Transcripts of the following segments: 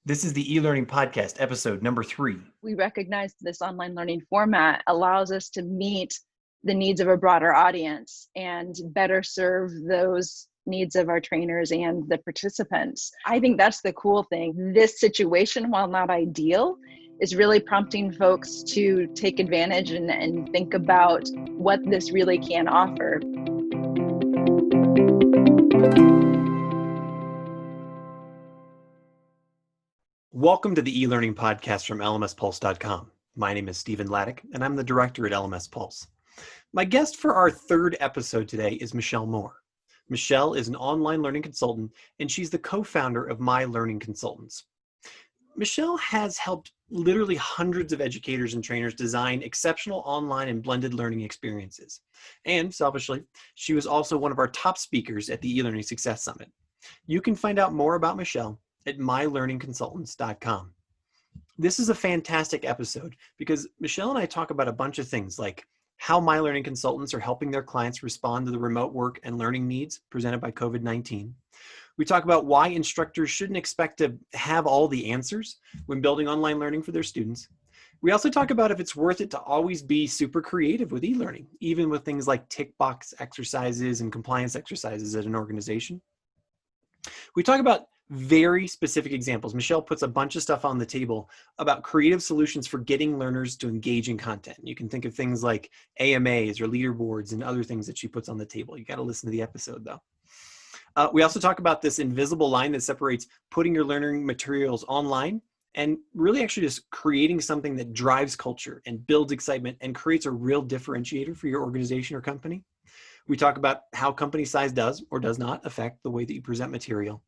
This is the eLearning Podcast, episode number 3. We recognize this online learning format allows us to meet the needs of a broader audience and better serve those needs of our trainers and the participants. I think that's the cool thing. This situation, while not ideal, is really prompting folks to take advantage and think about what this really can offer. Welcome to the eLearning Podcast from lmspulse.com. My name is Stephen Laddick, and I'm the director at LMS Pulse. My guest for our third episode today is Michelle Moore. Michelle is an online learning consultant, and she's the co-founder of MyLearningConsultants. Michelle has helped literally hundreds of educators and trainers design exceptional online and blended learning experiences. And selfishly, she was also one of our top speakers at the eLearning Success Summit. You can find out more about Michelle at MyLearningConsultants.com. This is a fantastic episode because Michelle and I talk about a bunch of things like how My Learning Consultants are helping their clients respond to the remote work and learning needs presented by COVID-19. We talk about why instructors shouldn't expect to have all the answers when building online learning for their students. We also talk about if it's worth it to always be super creative with e-learning, even with things like tickbox exercises and compliance exercises at an organization. We talk about very specific examples. Michelle puts a bunch of stuff on the table about creative solutions for getting learners to engage in content. You can think of things like AMAs or leaderboards and other things that she puts on the table. You got to listen to the episode though. We also talk about this invisible line that separates putting your learning materials online and really actually just creating something that drives culture and builds excitement and creates a real differentiator for your organization or company. We talk about how company size does or does not affect the way that you present material.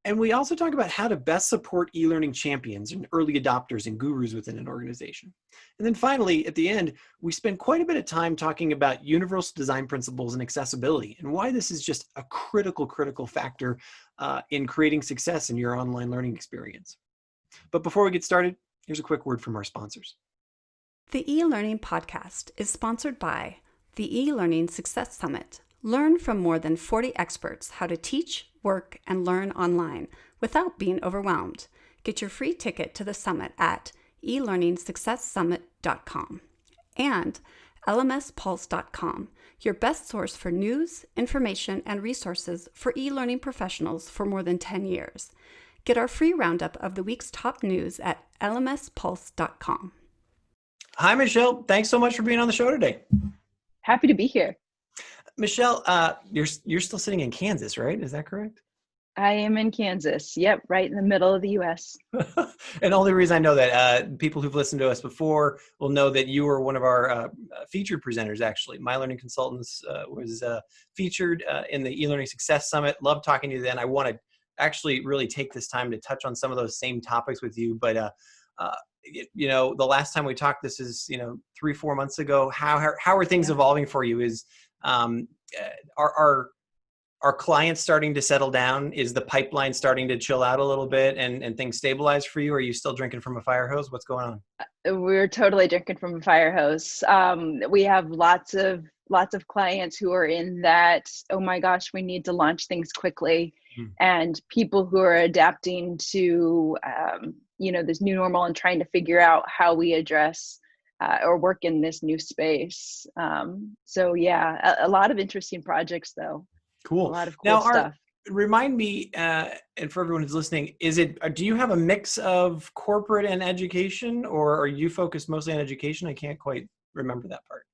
And we also talk about how to best support e-learning champions and early adopters and gurus within an organization. And then finally, at the end, we spend quite a bit of time talking about universal design principles and accessibility and why this is just a critical factor in creating success in your online learning experience. But before we get started, here's a quick word from our sponsors. The eLearning Podcast is sponsored by the eLearning Success Summit. Learn from more than 40 experts how to teach, work, and learn online without being overwhelmed. Get your free ticket to the summit at elearningsuccesssummit.com. And lmspulse.com, your best source for news, information, and resources for e-learning professionals for more than 10 years. Get our free roundup of the week's top news at lmspulse.com. Hi, Michelle. Thanks so much for being on the show today. Happy to be here. Michelle, you're still sitting in Kansas, right? Is that correct? I am in Kansas. Yep, right in the middle of the U.S. And the only reason I know that, people who've listened to us before will know that you were one of our featured presenters, actually. My Learning Consultants was featured in the eLearning Success Summit. Loved talking to you then. I want to actually really take this time to touch on some of those same topics with you. But, the last time we talked, this is, 3-4 months ago. How are things evolving for you? Are clients starting to settle down? Is the pipeline starting to chill out a little bit and things stabilize for you? Are you still drinking from a fire hose? What's going on? We're totally drinking from a fire hose. We have lots of clients who are in that, oh my gosh, we need to launch things quickly. And people who are adapting to, this new normal and trying to figure out how we address or work in this new space. So yeah, a lot of interesting projects though. Cool. A lot of cool stuff. Remind me, and for everyone who's listening, do you have a mix of corporate and education, or are you focused mostly on education? I can't quite remember that part.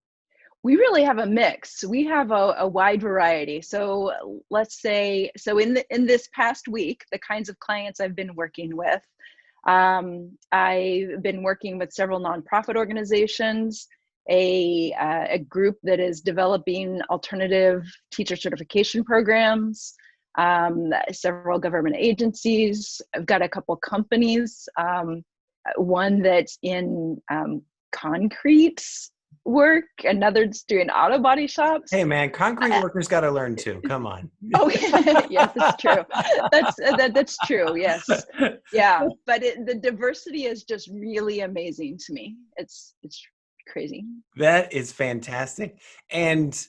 We really have a mix. We have a wide variety. So let's say, in this past week, the kinds of clients I've been working with, I've been working with several nonprofit organizations, a group that is developing alternative teacher certification programs, several government agencies. I've got a couple companies, one that's in concrete work, another that's doing auto body shops. Hey man, concrete workers got to learn too. Come on. Oh, yes, that's true. That's true. Yes. Yeah. But the diversity is just really amazing to me. It's crazy. That is fantastic. And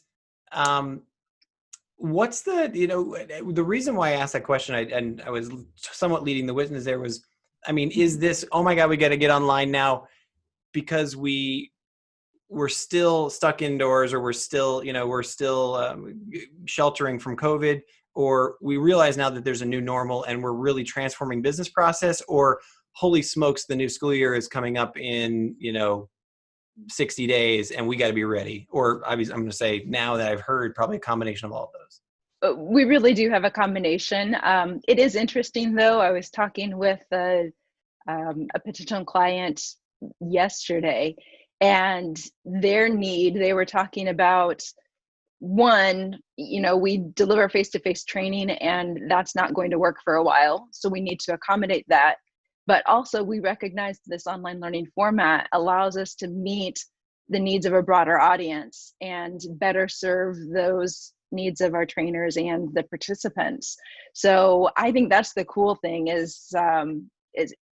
what's the, the reason why I asked that question, and I was somewhat leading the witness there was, I mean, is this, oh my God, we got to get online now because we're still stuck indoors, or we're still sheltering from COVID, or we realize now that there's a new normal and we're really transforming business process, or holy smokes, the new school year is coming up in, 60 days and we got to be ready. Or I'm going to say, now that I've heard, probably a combination of all of those. We really do have a combination. It is interesting though. I was talking with a potential client yesterday, and their need, they were talking about, one, we deliver face-to-face training and that's not going to work for a while. So we need to accommodate that. But also we recognize this online learning format allows us to meet the needs of a broader audience and better serve those needs of our trainers and the participants. So I think that's the cool thing is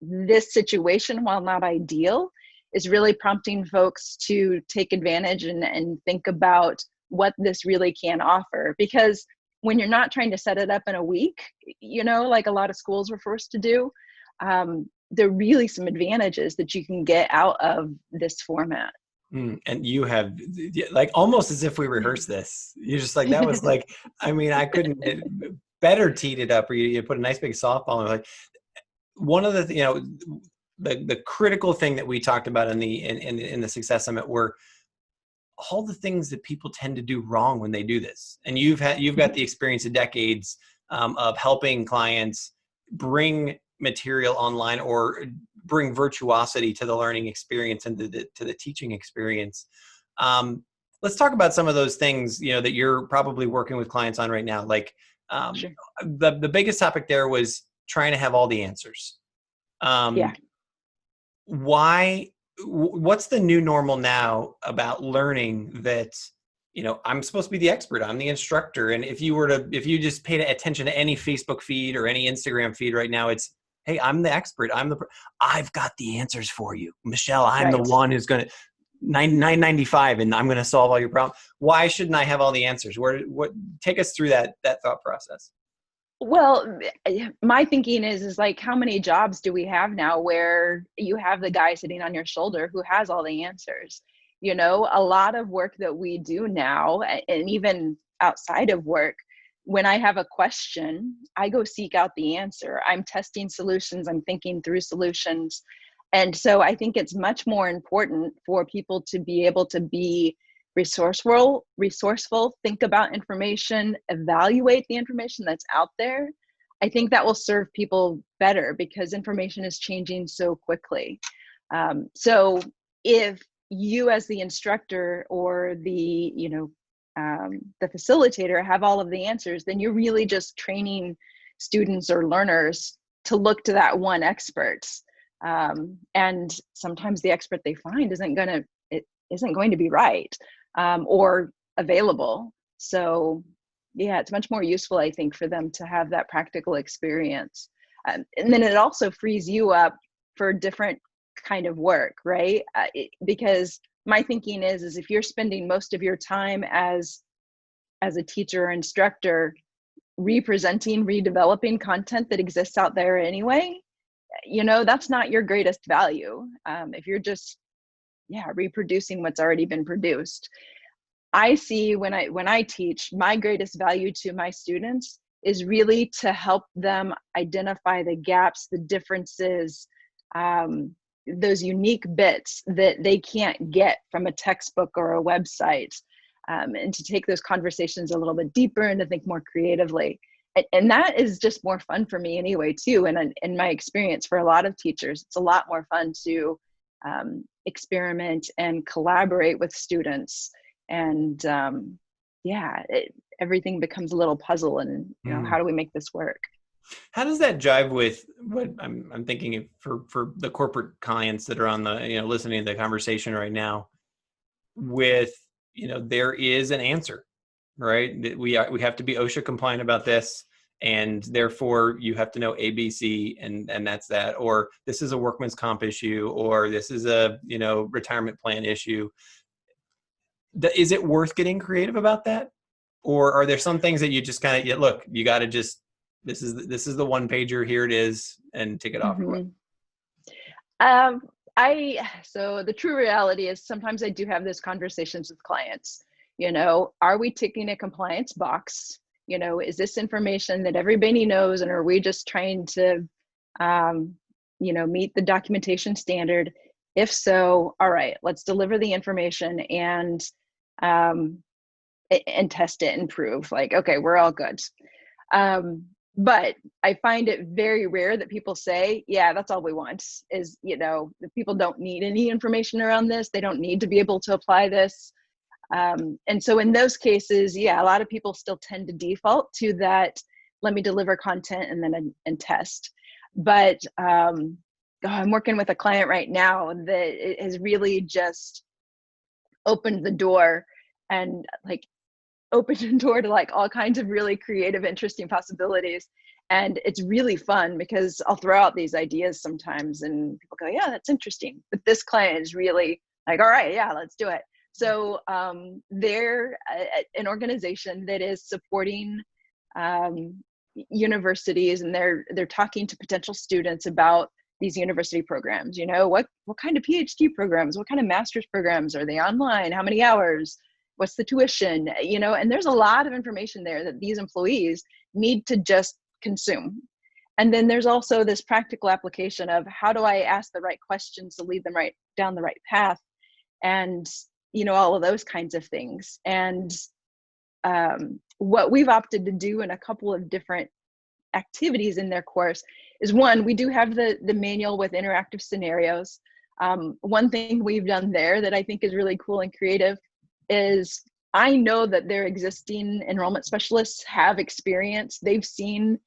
this situation, while not ideal, is really prompting folks to take advantage and think about what this really can offer. Because when you're not trying to set it up in a week, like a lot of schools were forced to do, there are really some advantages that you can get out of this format. And you have, like, almost as if we rehearsed this. You're just like, that was like, I mean, I couldn't better teed it up, or you put a nice big softball and like, one of the, the critical thing that we talked about in the Success Summit were all the things that people tend to do wrong when they do this. And you've got the experience of decades of helping clients bring material online or bring virtuosity to the learning experience and to the teaching experience. Let's talk about some of those things, that you're probably working with clients on right now. Like Sure. the biggest topic there was trying to have all the answers. Yeah. What's the new normal now about learning that, I'm supposed to be the expert, I'm the instructor. And if you just paid attention to any Facebook feed or any Instagram feed right now, it's, hey, I'm the expert. I've got the answers for you, Michelle. I'm the one who's going to $9.95 and I'm going to solve all your problems. Why shouldn't I have all the answers? Take us through that thought process. Well, my thinking is like, how many jobs do we have now where you have the guy sitting on your shoulder who has all the answers? A lot of work that we do now, and even outside of work, when I have a question, I go seek out the answer. I'm testing solutions. I'm thinking through solutions. And so I think it's much more important for people to be able to be resourceful, think about information, evaluate the information that's out there. I think that will serve people better because information is changing so quickly. So if you as the instructor or the facilitator have all of the answers, then you're really just training students or learners to look to that one expert. And sometimes the expert they find isn't going to be right. Or available. So yeah, it's much more useful, I think, for them to have that practical experience. And then it also frees you up for different kind of work, right? Because my thinking is if you're spending most of your time as a teacher or instructor redeveloping content that exists out there anyway, that's not your greatest value. If you're just reproducing what's already been produced. I see when I teach, my greatest value to my students is really to help them identify the gaps, the differences, those unique bits that they can't get from a textbook or a website, and to take those conversations a little bit deeper and to think more creatively. And that is just more fun for me anyway, too. And in my experience, for a lot of teachers, it's a lot more fun to experiment and collaborate with students, and everything becomes a little puzzle. And how do we make this work? How does that jive with what I'm thinking for the corporate clients that are on the listening to the conversation right now? With there is an answer, right? We have to be OSHA compliant about this. And therefore you have to know ABC and that's that, or this is a workman's comp issue, or this is a, retirement plan issue. Is it worth getting creative about that? Or are there some things that you just kind of, look, you got to just, this is the one pager, here it is, and tick it off? Mm-hmm. So the true reality is sometimes I do have those conversations with clients. Are we ticking a compliance box? Is this information that everybody knows, and are we just trying to, meet the documentation standard? If so, all right, let's deliver the information and test it and prove like, okay, we're all good. But I find it very rare that people say, yeah, that's all we want is, people don't need any information around this. They don't need to be able to apply this. And so in those cases, yeah, a lot of people still tend to default to that. Let me deliver content and then and test. But I'm working with a client right now that has really just opened the door and opened a door to all kinds of really creative, interesting possibilities. And it's really fun because I'll throw out these ideas sometimes and people go, yeah, that's interesting. But this client is really like, all right, yeah, let's do it. So they're an organization that is supporting universities, and they're talking to potential students about these university programs. What kind of PhD programs, what kind of master's programs, are they online? How many hours? What's the tuition? And there's a lot of information there that these employees need to just consume. And then there's also this practical application of how do I ask the right questions to lead them right down the right path, and all of those kinds of things. And what we've opted to do in a couple of different activities in their course is, one, we do have the manual with interactive scenarios. One thing we've done there that I think is really cool and creative is, I know that their existing enrollment specialists have experience. They've seen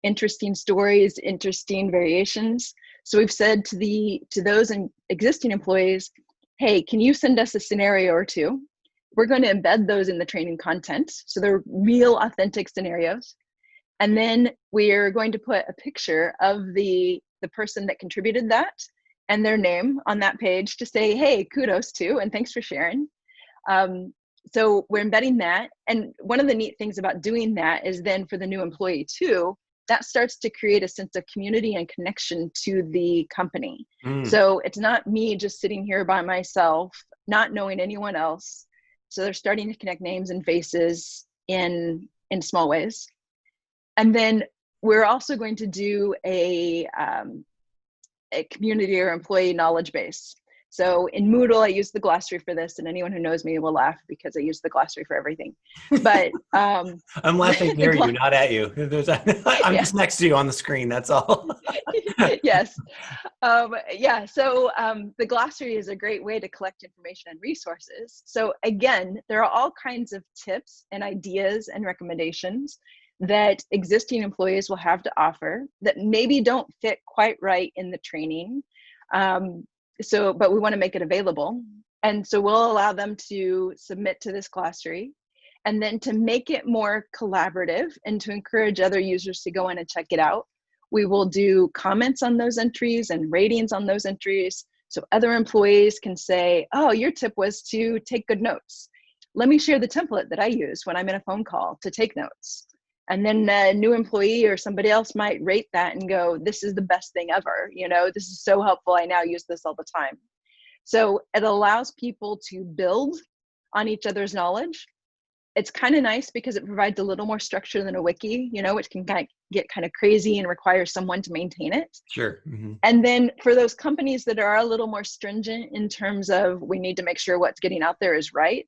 interesting stories, interesting variations. So we've said to those existing employees, hey, can you send us a scenario or two? We're going to embed those in the training content. So they're real, authentic scenarios. And then we're going to put a picture of the person that contributed that and their name on that page to say, hey, kudos to, and thanks for sharing. So we're embedding that. And one of the neat things about doing that is then for the new employee too, that starts to create a sense of community and connection to the company. So it's not me just sitting here by myself, not knowing anyone else. So they're starting to connect names and faces in small ways. And then we're also going to do a community or employee knowledge base. So in Moodle, I use the glossary for this, and anyone who knows me will laugh because I use the glossary for everything. But I'm laughing near you, not at you. I'm just next to you on the screen. That's all. Yes. Yeah. So the glossary is a great way to collect information and resources. So again, there are all kinds of tips and ideas and recommendations that existing employees will have to offer that maybe don't fit quite right in the training. But we want to make it available. And so we'll allow them to submit to this glossary, and then to make it more collaborative and to encourage other users to go in and check it out, we will do comments on those entries and ratings on those entries. So other employees can say, oh, your tip was to take good notes. Let me share the template that I use when I'm in a phone call to take notes. And then a new employee or somebody else might rate that and go, this is the best thing ever. This is so helpful. I now use this all the time. So it allows people to build on each other's knowledge. It's kind of nice because it provides a little more structure than a wiki, which can get kind of crazy and require someone to maintain it. Sure. Mm-hmm. And then for those companies that are a little more stringent in terms of we need to make sure what's getting out there is right,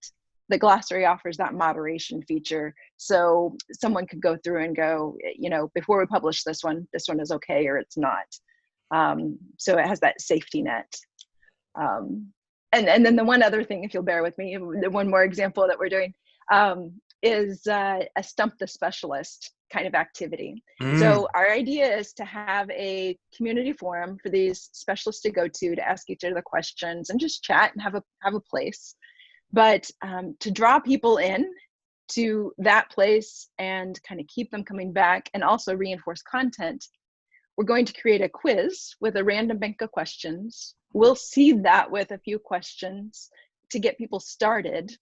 the glossary offers that moderation feature. So someone could go through and go, before we publish this one is okay or it's not. So it has that safety net. And then the one other thing, if you'll bear with me, the one more example that we're doing is a stump the specialist kind of activity. So our idea is to have a community forum for these specialists to go to ask each other questions and just chat and have a place. But to draw people in to that place and kind of keep them coming back and also reinforce content, we're going to create a quiz with a random bank of questions. We'll seed that with a few questions to get people started.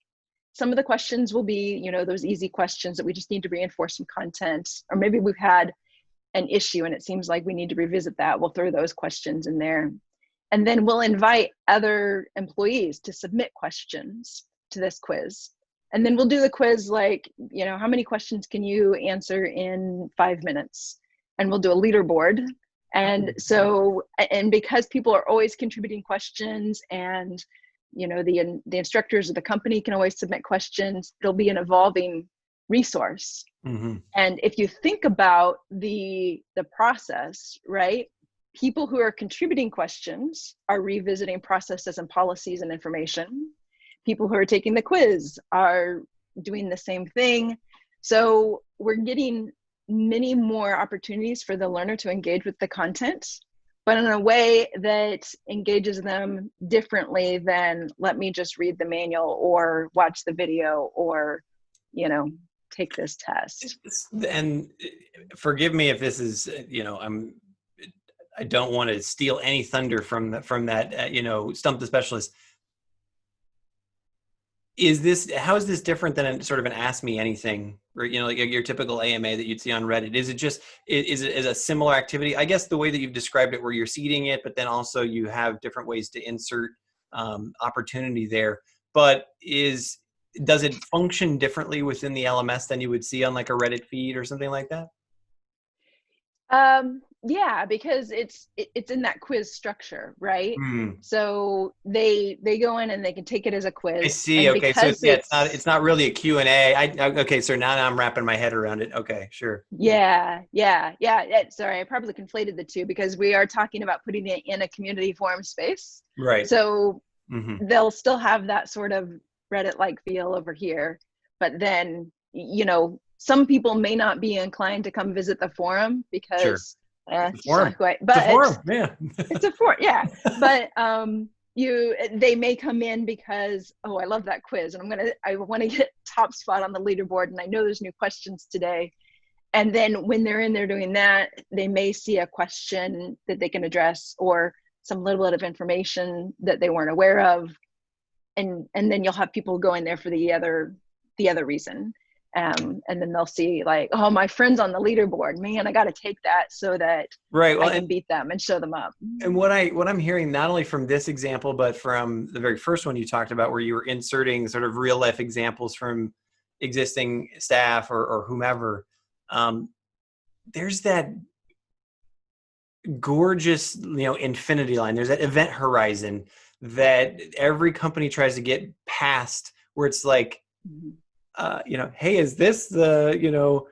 some of the questions will be, those easy questions that we just need to reinforce some content, or maybe we've had an issue and it seems like we need to revisit that. We'll throw those questions in there. And then we'll invite other employees to submit questions to this quiz. And then we'll do the quiz like, how many questions can you answer in 5 minutes? And we'll do a leaderboard. And so, and because people are always contributing questions, and the instructors of the company can always submit questions, it'll be an evolving resource. Mm-hmm. And if you think about the process, right? People who are contributing questions are revisiting processes and policies and information. People who are taking the quiz are doing the same thing. So we're getting many more opportunities for the learner to engage with the content, but in a way that engages them differently than let me just read the manual or watch the video or, take this test. And forgive me if this is, I don't want to steal any thunder from that, Stump the Specialist. How is this different than sort of an Ask Me Anything, or, like your typical AMA that you'd see on Reddit? Is it a similar activity? I guess the way that you've described it, where you're seeding it, but then also you have different ways to insert opportunity there. But does it function differently within the LMS than you would see on like a Reddit feed or something like that? Yeah, because it's in that quiz structure, right? Mm. So they go in and they can take it as a quiz. I see. And Okay, so it's not really a Q&A. Okay, so now I'm wrapping my head around it. Okay, sure. Yeah. Sorry, I probably conflated the two because we are talking about putting it in a community forum space. Right. So they'll still have that sort of Reddit-like feel over here, but then some people may not be inclined to come visit the forum because it's a forum. But it's a forum. Yeah. It's a forum. Yeah. But they may come in because, oh, I love that quiz and I want to get top spot on the leaderboard and I know there's new questions today. And then when they're in there doing that, they may see a question that they can address or some little bit of information that they weren't aware of. And then you'll have people go in there for the other reason. And then they'll see like, oh, my friend's on the leaderboard, man, I got to take that so that I can beat them and show them up. And what I'm hearing, not only from this example, but from the very first one you talked about, where you were inserting sort of real life examples from existing staff or whomever, there's that gorgeous, infinity line. There's that event horizon that every company tries to get past, where it's like, hey, is this the,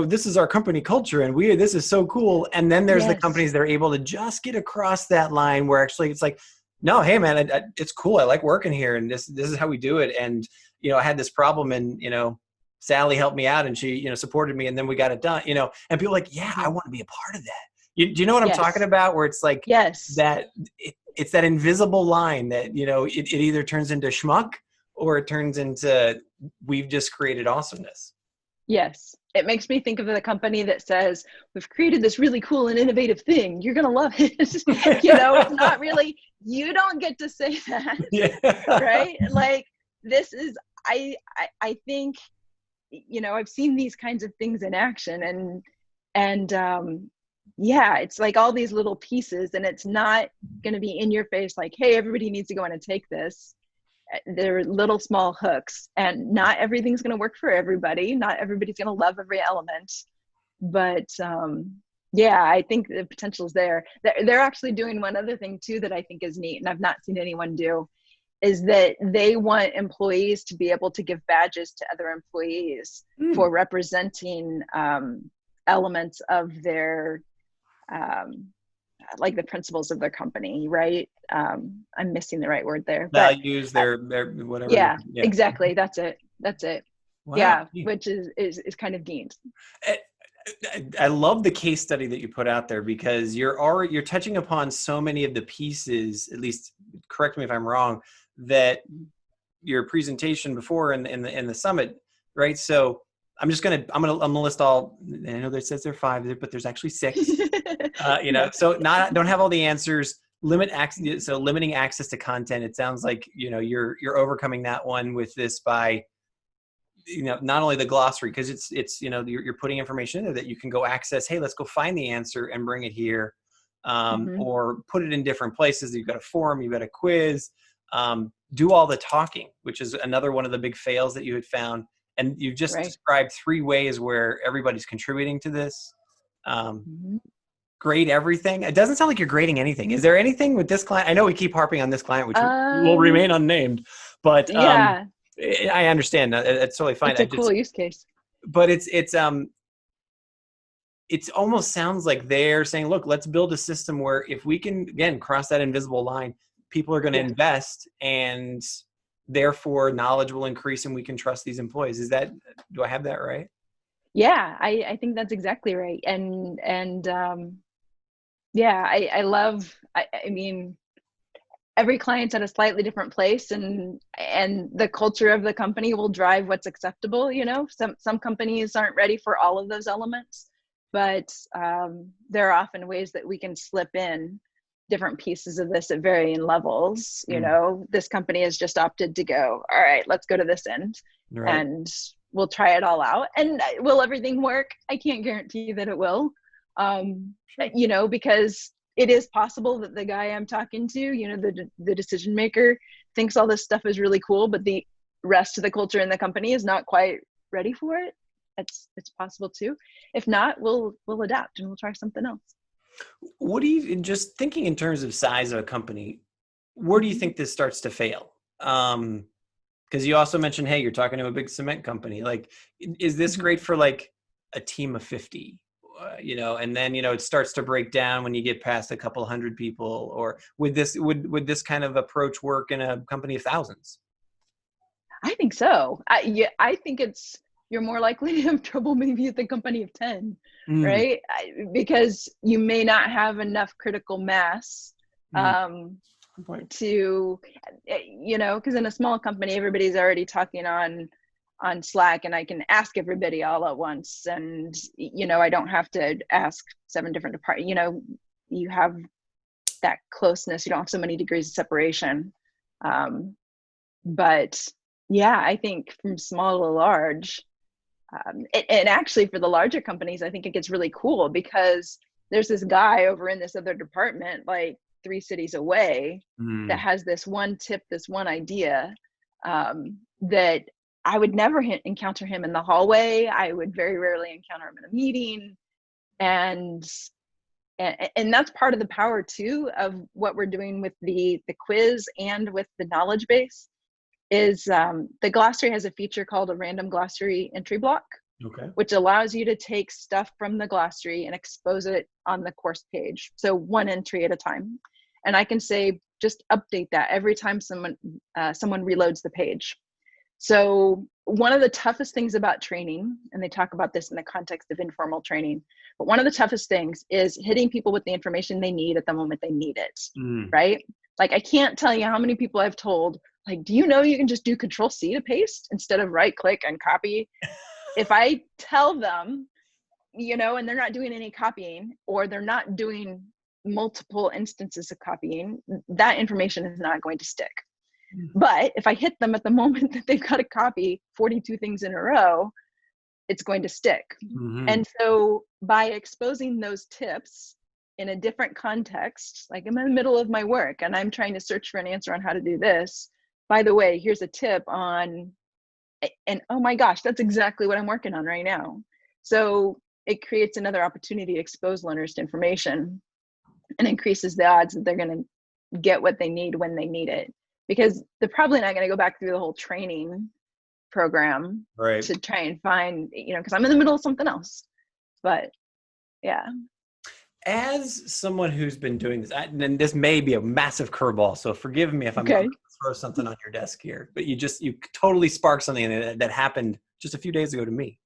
this is our company culture and this is so cool. And then there's the companies that are able to just get across that line where actually it's like, no, hey man, it's cool. I like working here and this is how we do it. And, I had this problem and, Sally helped me out and she, supported me and then we got it done, and people are like, yeah, I want to be a part of that. Do you know what I'm talking about? Where it's like, it's that invisible line that, it either turns into schmuck or it turns into, we've just created awesomeness. Yes. It makes me think of the company that says, we've created this really cool and innovative thing. You're going to love it. It's not really, you don't get to say that, right? Like this is, I think, I've seen these kinds of things in action and it's like all these little pieces and it's not going to be in your face like, hey, everybody needs to go in and take this. They're little small hooks and not everything's going to work for everybody. Not everybody's going to love every element, but I think the potential is there. They're actually doing one other thing too that I think is neat and I've not seen anyone do, is that they want employees to be able to give badges to other employees for representing elements of their like the principles of their company, right? I'm missing the right word there. Values, their whatever. Yeah, exactly. That's it. Wow. Yeah, which is kind of neat. I love the case study that you put out there because you're touching upon so many of the pieces, at least correct me if I'm wrong, that your presentation before in the summit, right? So I'm gonna list all. I know that says there are 5, but there's actually 6. So don't have all the answers, limit access. So limiting access to content. It sounds like, you're overcoming that one with this by, not only the glossary, because it's you're putting information in there that you can go access. Hey, let's go find the answer and bring it here, or put it in different places. You've got a forum, you've got a quiz. Do all the talking, which is another one of the big fails that you had found. And you've just described 3 ways where everybody's contributing to this. Grade everything. It doesn't sound like you're grading anything. Is there anything with this client? I know we keep harping on this client, which will remain unnamed, but yeah, I understand. That's totally fine. it's a cool use case. But it's almost sounds like they're saying, look, let's build a system where if we can, again, cross that invisible line, people are going to invest, and therefore knowledge will increase and we can trust these employees. Do I have that right? Yeah, I think that's exactly right. And yeah, I love, I mean, every client's at a slightly different place, and the culture of the company will drive what's acceptable. Some companies aren't ready for all of those elements, but there are often ways that we can slip in different pieces of this at varying levels. This company has just opted to go, all right, let's go to this end, and we'll try it all out. And will everything work? I can't guarantee that it will, because it is possible that the guy I'm talking to, the decision maker, thinks all this stuff is really cool, but the rest of the culture in the company is not quite ready for it. It's possible too. If not, we'll adapt and we'll try something else. What do you, just thinking in terms of size of a company, where do you think this starts to fail? Because you also mentioned, hey, you're talking to a big cement company. Like, is this great for like a team of 50? And then, it starts to break down when you get past a couple hundred people, or would this kind of approach work in a company of thousands? I think so. I think you're more likely to have trouble maybe at the company of 10, right? Because you may not have enough critical mass to, because in a small company, everybody's already talking on Slack, and I can ask everybody all at once, and I don't have to ask 7 different departments. You have that closeness, you don't have so many degrees of separation. But yeah, I think from small to large, and actually for the larger companies, I think it gets really cool, because there's this guy over in this other department, like 3 cities away, that has this one tip, this one idea, that I would never encounter him in the hallway. I would very rarely encounter him in a meeting. And that's part of the power too of what we're doing with the quiz and with the knowledge base is the glossary has a feature called a random glossary entry block, which allows you to take stuff from the glossary and expose it on the course page. So 1 entry at a time. And I can say, just update that every time someone reloads the page. So one of the toughest things about training, and they talk about this in the context of informal training, but one of the toughest things is hitting people with the information they need at the moment they need it, right? Like, I can't tell you how many people I've told, like, do you know you can just do Control-C to paste instead of right-click and copy? If I tell them, and they're not doing any copying, or they're not doing multiple instances of copying, that information is not going to stick. But if I hit them at the moment that they've got to copy 42 things in a row, it's going to stick. And so by exposing those tips in a different context, like I'm in the middle of my work and I'm trying to search for an answer on how to do this, by the way, here's a tip on, and oh my gosh, that's exactly what I'm working on right now. So it creates another opportunity to expose learners to information and increases the odds that they're going to get what they need when they need it. Because they're probably not going to go back through the whole training program to try and find, because I'm in the middle of something else. But yeah. As someone who's been doing this, and this may be a massive curveball, so forgive me if I'm going to throw something on your desk here, but you totally sparked something that happened just a few days ago to me.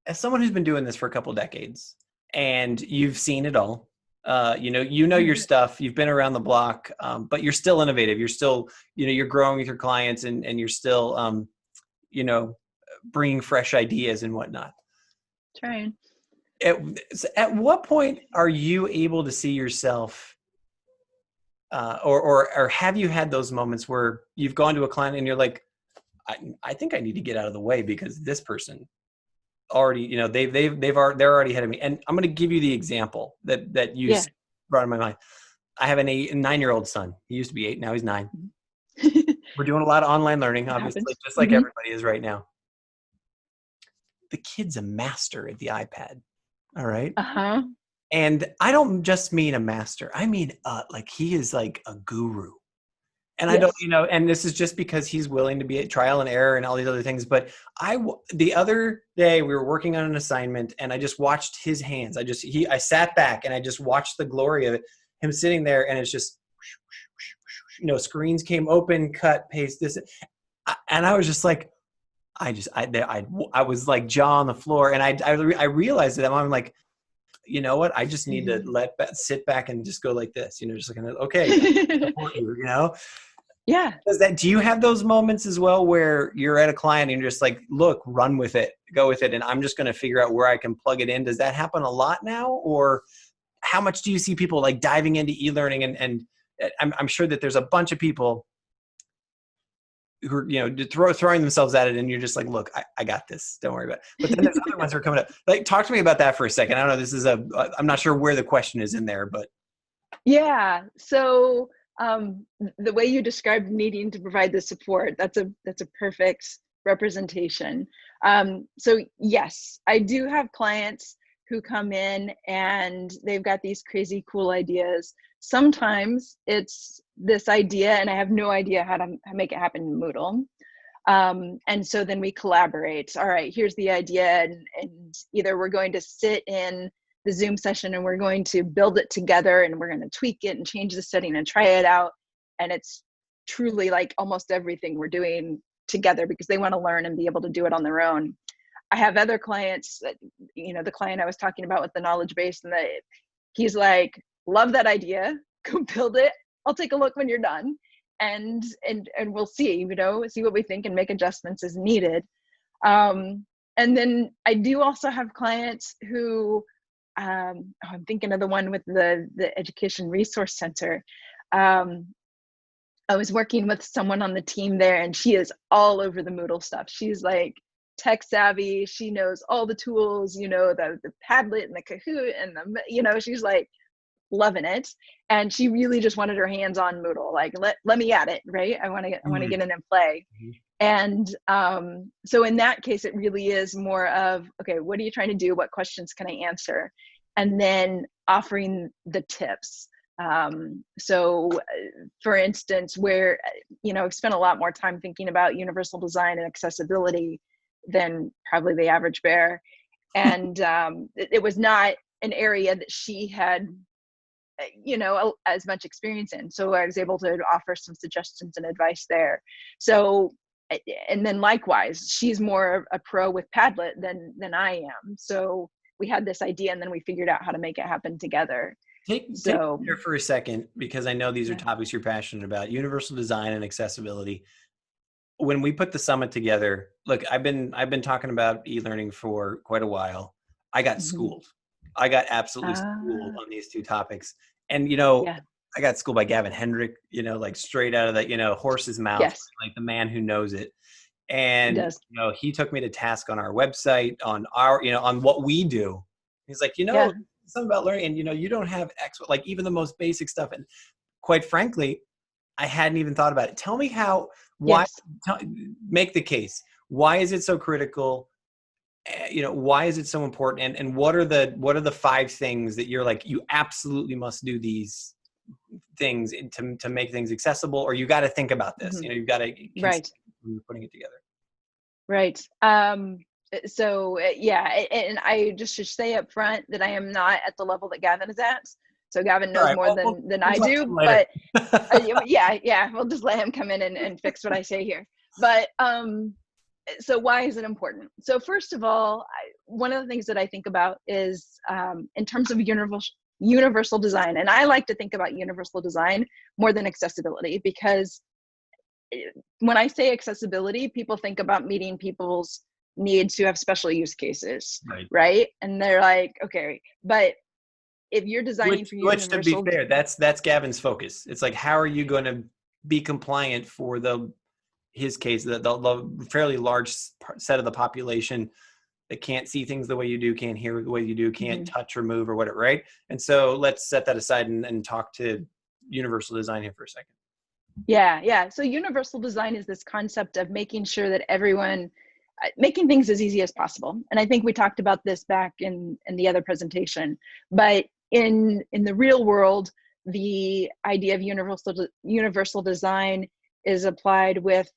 As someone who's been doing this for a couple of decades, and you've seen it all, your stuff, you've been around the block, but you're still innovative. You're still, you're growing with your clients, and you're still, bringing fresh ideas and whatnot. Trying. At what point are you able to see yourself or have you had those moments where you've gone to a client and you're like, I think I need to get out of the way because this person already, you know, they're already ahead of me. And I'm going to give you the example that you Yeah. brought in my mind. I have a 9-year-old son. He used to be 8. Now he's 9. We're doing a lot of online learning, obviously, just like everybody is right now. The kid's a master at the iPad. All right. Uh-huh. And I don't just mean a master. I mean, like he is like a guru. And I don't, Yes. you know, and this is just because he's willing to be at trial and error and all these other things. But the other day we were working on an assignment and I just watched his hands. I sat back and I just watched the glory of it, him sitting there, and it's just, you know, screens came open, cut, paste this. And I was just like, I was like jaw on the floor. And I realized that I'm like, you know what? I just need to sit back and just go like this, you know, just looking at, okay, support you, you know? Yeah. Do you have those moments as well where you're at a client and you're just like, look, run with it, go with it, and I'm just going to figure out where I can plug it in? Does that happen a lot now? Or how much do you see people like diving into e-learning? And I'm sure that there's a bunch of people who are, you know, throwing themselves at it, and you're just like, look, I got this. Don't worry about it. But then there's other ones that are coming up. Like, talk to me about that for a second. I don't know. I'm not sure where the question is in there, but. Yeah. So the way you described needing to provide the support, that's a perfect representation. So yes, I do have clients who come in and they've got these crazy cool ideas. Sometimes it's this idea and I have no idea how to make it happen in Moodle. And so then we collaborate. All right, here's the idea, and either we're going to sit in the Zoom session and we're going to build it together and we're going to tweak it and change the setting and try it out. And it's truly like almost everything we're doing together because they want to learn and be able to do it on their own. I have other clients that, you know, the client I was talking about with the knowledge base, and he's like, love that idea, go build it. I'll take a look when you're done. And we'll see, you know, see what we think and make adjustments as needed. And then I do also have clients who, I'm thinking of the one with the Education Resource Center. I was working with someone on the team there, and she is all over the Moodle stuff. She's like tech savvy. She knows all the tools, you know, the Padlet and the Kahoot and the, you know, she's like loving it. And she really just wanted her hands on Moodle. Like, let me at it, right? I want to get in and play. And so in that case, it really is more of, okay, what are you trying to do? What questions can I answer? And then offering the tips. So for instance, where, you know, I've spent a lot more time thinking about universal design and accessibility than probably the average bear. And it was not an area that she had, you know, as much experience in. So I was able to offer some suggestions and advice there. So, and then likewise, she's more a pro with Padlet than I am. So we had this idea and then we figured out how to make it happen together. Take me here for a second, because I know these are topics you're passionate about: universal design and accessibility. When we put the summit together, look, I've been talking about e-learning for quite a while. I got schooled. I got absolutely schooled on these two topics. And, you know, I got schooled by Gavin Hendrick, you know, like straight out of that, you know, horse's mouth, like the man who knows it. And, you know, he took me to task on our website, on our, you know, on what we do. He's like, you know, something about learning, and, you know, you don't have like even the most basic stuff. And quite frankly, I hadn't even thought about it. Tell me make the case. Why is it so critical? You know, why is it so important? And what are the 5 things that you're like, you absolutely must do these things to make things accessible, or you got to think about this, you know, you've got to when you're putting it together. Right. So yeah, and I just should say up front that I am not at the level that Gavin is at. So Gavin knows more than I do, but yeah, we'll just let him come in and fix what I say here. But so why is it important? So first of all, one of the things that I think about is in terms of universal design, and I like to think about universal design more than accessibility, because when I say accessibility, people think about meeting people's needs who have special use cases, right? And they're like, okay, but if you're designing for Which to be universal, fair, that's Gavin's focus. It's like, how are you going to be compliant for his case, the fairly large set of the population that can't see things the way you do, can't hear the way you do, can't touch or move or whatever, right? And so let's set that aside and talk to universal design here for a second. Yeah. So universal design is this concept of making sure that everyone, making things as easy as possible. And I think we talked about this back in the other presentation, but in the real world, the idea of universal design is applied with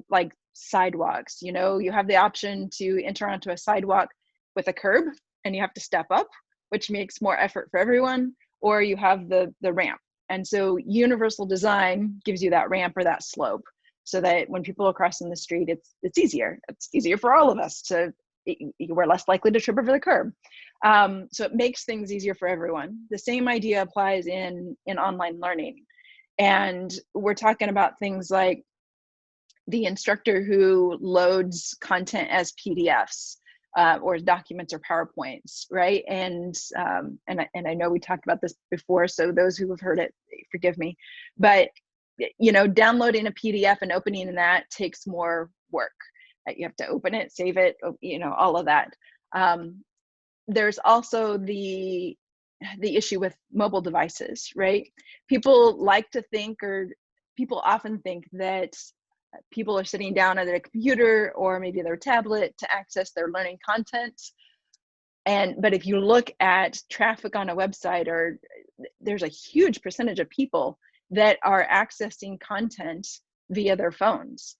like sidewalks. You know, you have the option to enter onto a sidewalk with a curb and you have to step up, which makes more effort for everyone, or you have the ramp. And so universal design gives you that ramp or that slope so that when people are crossing the street, it's easier. It's easier for all of us we're less likely to trip over the curb. So it makes things easier for everyone. The same idea applies in online learning. And we're talking about things like the instructor who loads content as PDFs or documents or PowerPoints, right? And I know we talked about this before, so those who have heard it, forgive me. But you know, downloading a PDF and opening that takes more work. You have to open it, save it, you know, all of that. There's also the issue with mobile devices, right? People like to think, or people often think that people are sitting down at a computer or maybe their tablet to access their learning content. But if you look at traffic on a website, or there's a huge percentage of people that are accessing content via their phones.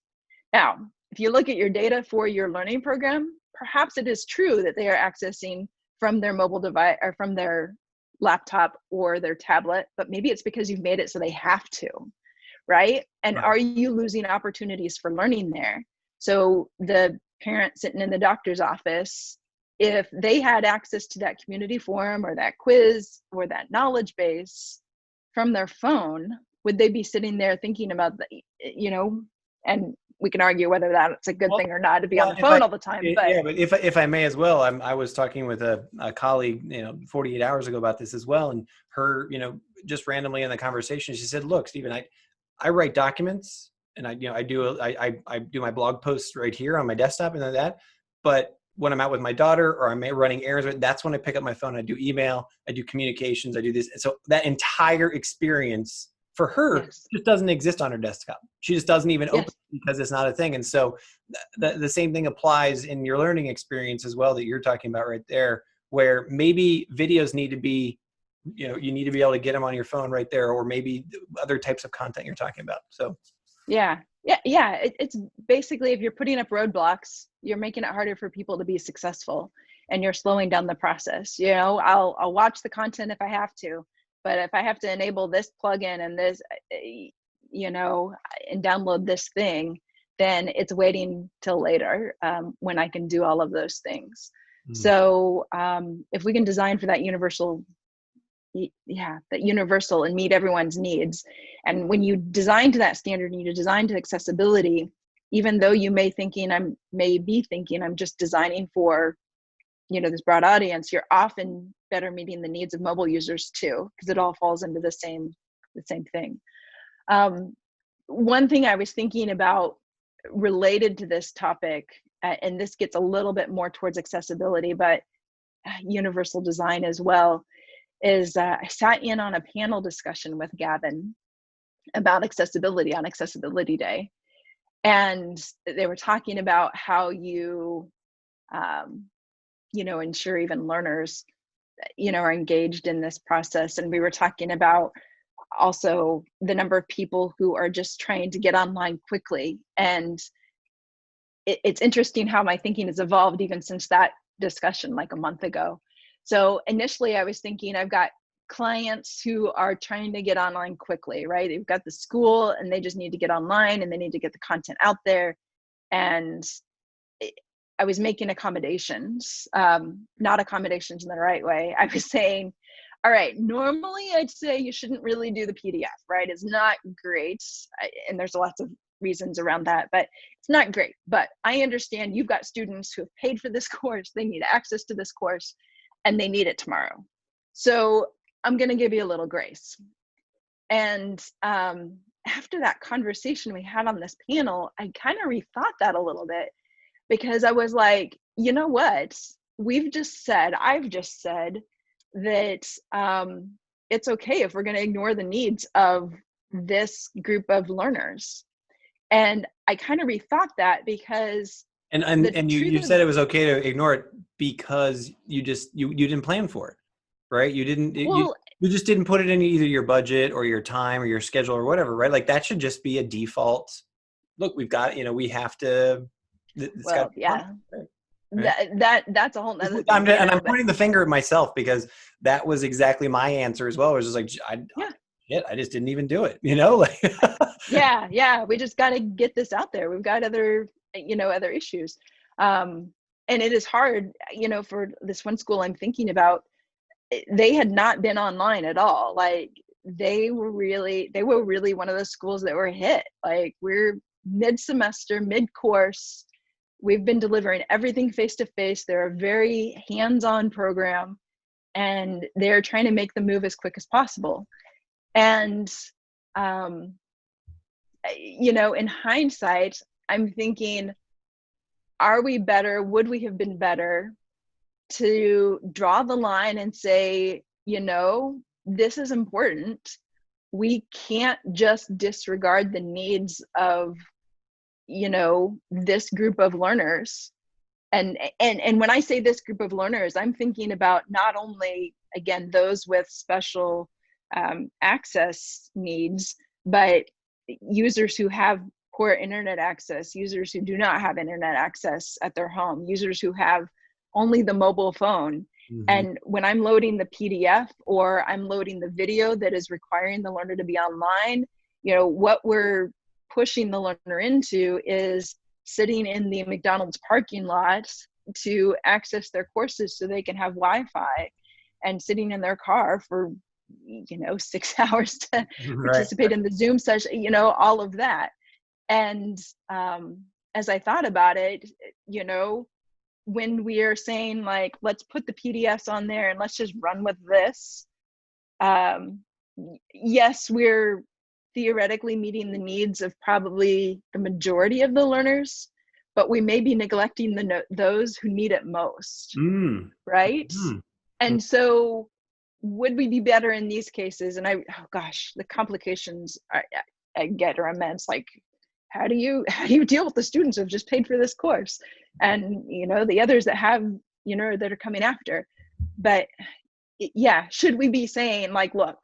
Now, if you look at your data for your learning program, perhaps it is true that they are accessing from their mobile device or from their laptop or their tablet, but maybe it's because you've made it so they have to, right? And are you losing opportunities for learning there? So the parent sitting in the doctor's office, if they had access to that community forum or that quiz or that knowledge base from their phone, would they be sitting there thinking about you know, and we can argue whether that's a good thing or not to be on the phone all the time. But yeah, but if I may as well, I was talking with a colleague, you know, 48 hours ago about this as well, and her, you know, just randomly in the conversation, she said, "Look, Stephen, I write documents, and I do my blog posts right here on my desktop and that, but when I'm out with my daughter or I'm running errands, that's when I pick up my phone. I do email, I do communications, I do this, and so that entire experience." For her, just doesn't exist on her desktop. She just doesn't even open it because it's not a thing. And so the same thing applies in your learning experience as well that you're talking about right there, where maybe videos need to be, you know, you need to be able to get them on your phone right there, or maybe other types of content you're talking about. So it's basically, if you're putting up roadblocks, you're making it harder for people to be successful and you're slowing down the process. You know, I'll watch the content if I have to, but if I have to enable this plugin and this, you know, and download this thing, then it's waiting till later when I can do all of those things. So if we can design for that universal, that universal and meet everyone's needs. And when you design to that standard and you design to accessibility, even though you may be thinking I'm just designing for, you know, this broad audience, you're often better meeting the needs of mobile users too, because it all falls into the same thing. One thing I was thinking about related to this topic, and this gets a little bit more towards accessibility, but universal design as well, is I sat in on a panel discussion with Gavin about accessibility on Accessibility Day. And they were talking about how you know, ensure even learners, you know, are engaged in this process. And we were talking about also the number of people who are just trying to get online quickly. And it's interesting how my thinking has evolved even since that discussion like a month ago. So initially I was thinking, I've got clients who are trying to get online quickly, right? They've got the school and they just need to get online and they need to get the content out there. And I was making accommodations, not accommodations in the right way. I was saying, all right, normally I'd say you shouldn't really do the PDF, right? It's not great. And there's lots of reasons around that, but it's not great. But I understand you've got students who have paid for this course. They need access to this course and they need it tomorrow. So I'm going to give you a little grace. And after that conversation we had on this panel, I kind of rethought that a little bit, because I was like, you know what? I've just said that it's okay if we're going to ignore the needs of this group of learners. And I kind of rethought that, because and you said it was okay to ignore it because you didn't plan for it, right? You just didn't put it in either your budget or your time or your schedule or whatever, right? Like that should just be a default. Look, we have to. Well, yeah. Right? That's a whole nother thing. I'm pointing the finger at myself, because that was exactly my answer as well. It was just like, I just didn't even do it, yeah. We just got to get this out there. We've got other issues. And it is hard, for this one school I'm thinking about, they had not been online at all. Like they were really one of those schools that were hit. Like we're mid-semester, mid-course. We've been delivering everything face-to-face. They're a very hands-on program, and they're trying to make the move as quick as possible. And, in hindsight, I'm thinking, would we have been better to draw the line and say, this is important. We can't just disregard the needs of, this group of learners. And when I say this group of learners, I'm thinking about not only, again, those with special access needs, but users who have poor internet access, users who do not have internet access at their home, users who have only the mobile phone. Mm-hmm. And when I'm loading the PDF or I'm loading the video that is requiring the learner to be online, what we're pushing the learner into is sitting in the McDonald's parking lot to access their courses so they can have Wi-Fi, and sitting in their car for 6 hours to participate in the Zoom session, all of that. And as I thought about it, when we are saying like, let's put the PDFs on there and let's just run with this, yes, we're theoretically meeting the needs of probably the majority of the learners, but we may be neglecting those who need it most, right? And so would we be better in these cases? And the complications I get are immense. Like, how do you deal with the students who have just paid for this course, and the others that have that are coming after? But should we be saying like, look,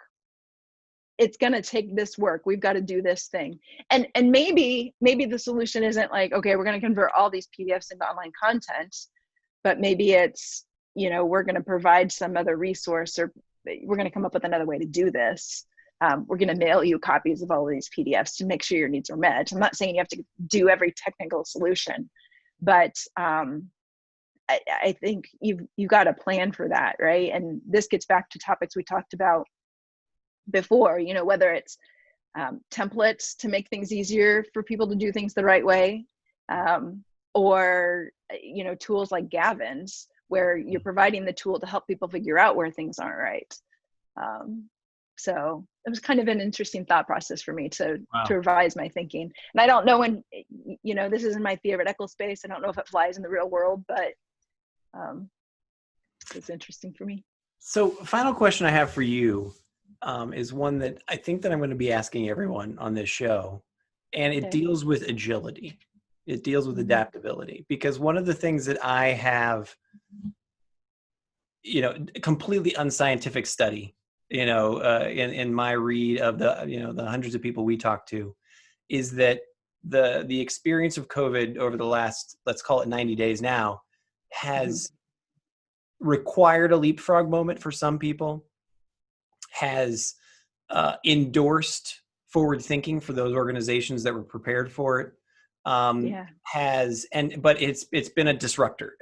it's going to take this work, we've got to do this thing, and maybe the solution isn't like, okay, we're going to convert all these PDFs into online content, but maybe it's we're going to provide some other resource, or we're going to come up with another way to do this. We're going to mail you copies of all of these PDFs to make sure your needs are met. I'm not saying you have to do every technical solution, but I think you've got a plan for that, right? And this gets back to topics we talked about before, whether it's templates to make things easier for people to do things the right way, or tools like Gavin's, where you're providing the tool to help people figure out where things aren't right. So it was kind of an interesting thought process for me to revise my thinking. And I don't know when, this is in my theoretical space. I don't know if it flies in the real world, but it's interesting for me. So final question I have for you is one that I think that I'm going to be asking everyone on this show. And it deals with agility. It deals with adaptability, because one of the things that I have, completely unscientific study, in my read of the hundreds of people we talk to, is that the experience of COVID over the last, let's call it 90 days now, has required a leapfrog moment for some people, has endorsed forward thinking for those organizations that were prepared for it. But it's been a disruptor,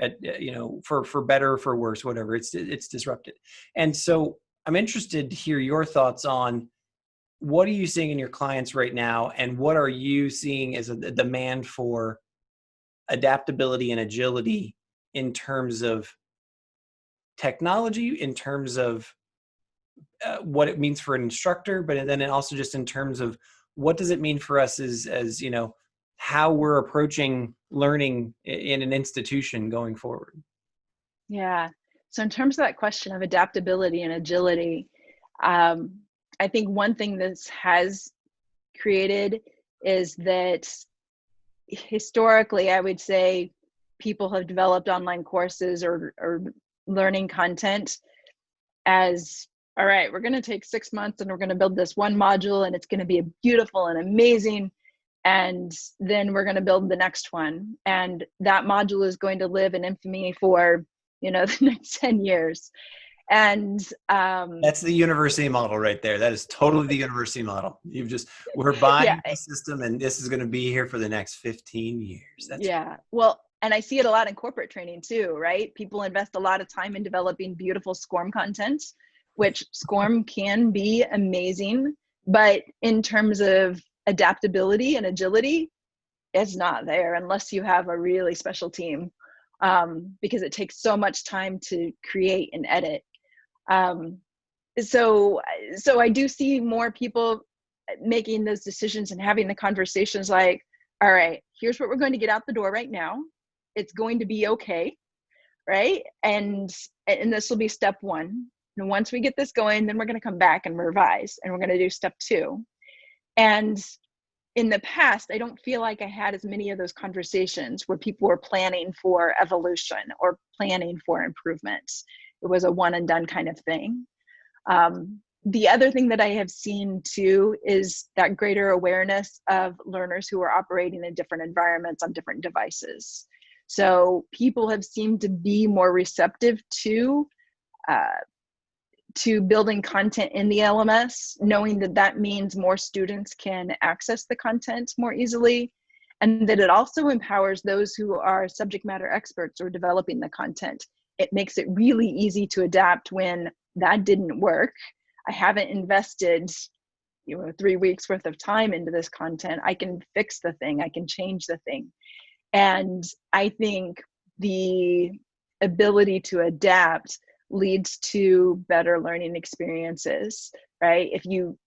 for better or for worse, whatever, it's disrupted. And so I'm interested to hear your thoughts on, what are you seeing in your clients right now, and what are you seeing as a demand for adaptability and agility in terms of technology, in terms of what it means for an instructor, but then also just in terms of what does it mean for us as how we're approaching learning in an institution going forward. Yeah. So in terms of that question of adaptability and agility, I think one thing this has created is that historically, I would say people have developed online courses or learning content as, all right, we're going to take 6 months and we're going to build this one module and it's going to be beautiful and amazing. And then we're going to build the next one. And that module is going to live in infamy for, the next 10 years. And that's the university model right there. That is totally the university model. We're buying the system and this is going to be here for the next 15 years. Well, and I see it a lot in corporate training too, right? People invest a lot of time in developing beautiful SCORM content, which SCORM can be amazing, but in terms of adaptability and agility, it's not there unless you have a really special team, because it takes so much time to create and edit. So I do see more people making those decisions and having the conversations like, all right, here's what we're going to get out the door right now. It's going to be okay, right? And this will be step one. And once we get this going, then we're going to come back and revise, and we're going to do step two. And in the past, I don't feel like I had as many of those conversations where people were planning for evolution or planning for improvements. It was a one and done kind of thing. The other thing that I have seen too is that greater awareness of learners who are operating in different environments on different devices. So people have seemed to be more receptive to building content in the LMS, knowing that that means more students can access the content more easily, and that it also empowers those who are subject matter experts or developing the content. It makes it really easy to adapt when that didn't work. I haven't invested 3 weeks worth of time into this content. I can fix the thing, I can change the thing. And I think the ability to adapt leads to better learning experiences, right? If you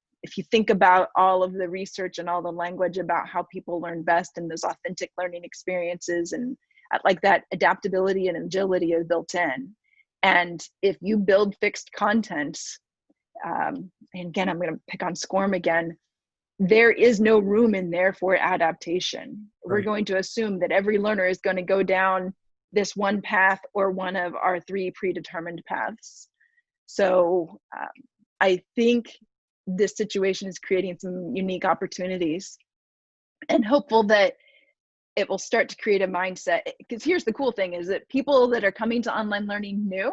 think about all of the research and all the language about how people learn best and those authentic learning experiences, and like that adaptability and agility is built in. And if you build fixed content, and again, I'm going to pick on SCORM again, there is no room in there for adaptation. Right. We're going to assume that every learner is going to go down this one path or one of our 3 predetermined paths. So I think this situation is creating some unique opportunities, and hopeful that it will start to create a mindset. Because here's the cool thing is that people that are coming to online learning new,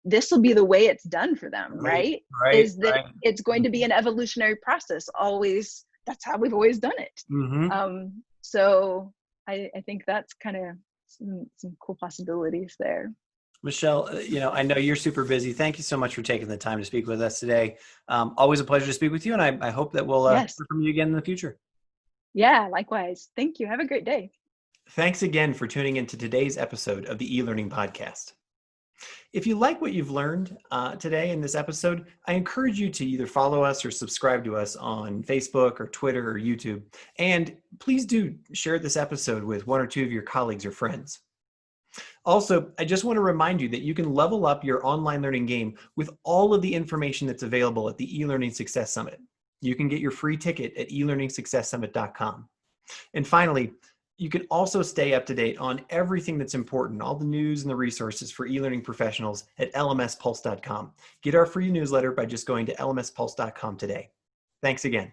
this will be the way it's done for them, right? Is that it's going to be an evolutionary process. Always, that's how we've always done it. Mm-hmm. So I think that's kind of some cool possibilities there. Michelle, I know you're super busy. Thank you so much for taking the time to speak with us today. Always a pleasure to speak with you, and I hope that we'll hear from you again in the future. Yeah, likewise. Thank you. Have a great day. Thanks again for tuning into today's episode of the eLearning Podcast. If you like what you've learned today in this episode, I encourage you to either follow us or subscribe to us on Facebook or Twitter or YouTube. And please do share this episode with 1 or 2 of your colleagues or friends. Also, I just want to remind you that you can level up your online learning game with all of the information that's available at the eLearning Success Summit. You can get your free ticket at elearningsuccesssummit.com. And finally, you can also stay up to date on everything that's important, all the news and the resources for e-learning professionals at lmspulse.com. Get our free newsletter by just going to lmspulse.com today. Thanks again.